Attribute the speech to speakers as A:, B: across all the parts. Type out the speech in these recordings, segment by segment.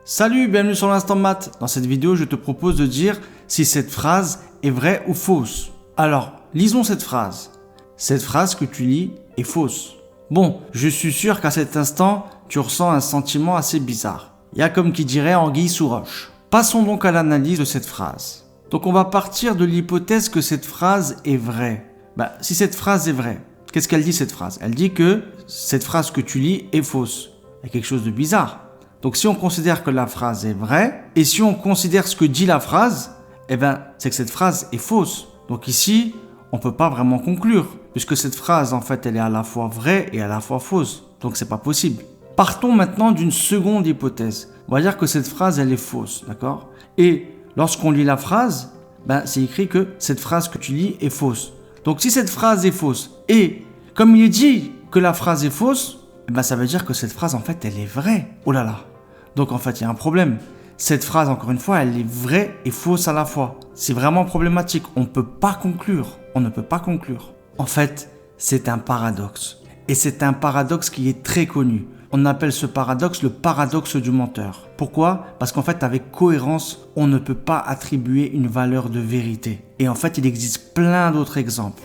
A: Salut, bienvenue sur l'Instant Math. Dans cette vidéo, je te propose de dire si cette phrase est vraie ou fausse. Alors, lisons cette phrase. Cette phrase que tu lis est fausse. Bon, je suis sûr qu'à cet instant, tu ressens un sentiment assez bizarre. Il y a comme qui dirait anguille sous roche. Passons donc à l'analyse de cette phrase. Donc on va partir de l'hypothèse que cette phrase est vraie. Si cette phrase est vraie, qu'est-ce qu'elle dit cette phrase? Elle dit que cette phrase que tu lis est fausse. Il y a quelque chose de bizarre. Donc si on considère que la phrase est vraie, et si on considère ce que dit la phrase, c'est que cette phrase est fausse. Donc ici, on ne peut pas vraiment conclure, puisque cette phrase, en fait, elle est à la fois vraie et à la fois fausse. Donc c'est pas possible. Partons maintenant d'une seconde hypothèse. On va dire que cette phrase, elle est fausse, d'accord? Et lorsqu'on lit la phrase, c'est écrit que cette phrase que tu lis est fausse. Donc si cette phrase est fausse, et comme il est dit que la phrase est fausse, ça veut dire que cette phrase, en fait, elle est vraie. Oh là là. Donc en fait, il y a un problème. Cette phrase, encore une fois, elle est vraie et fausse à la fois. C'est vraiment problématique. On ne peut pas conclure. On ne peut pas conclure. En fait, c'est un paradoxe. Et c'est un paradoxe qui est très connu. On appelle ce paradoxe le paradoxe du menteur. Pourquoi? Parce qu'en fait, avec cohérence, on ne peut pas attribuer une valeur de vérité. Et en fait, il existe plein d'autres exemples.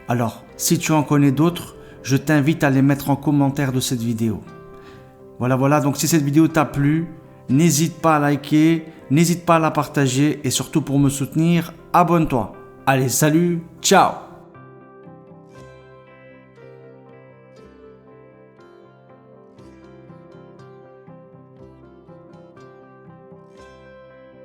A: Alors, si tu en connais d'autres, je t'invite à les mettre en commentaire de cette vidéo. Voilà, donc si cette vidéo t'a plu, n'hésite pas à liker, n'hésite pas à la partager et surtout pour me soutenir, abonne-toi. Allez, salut, ciao!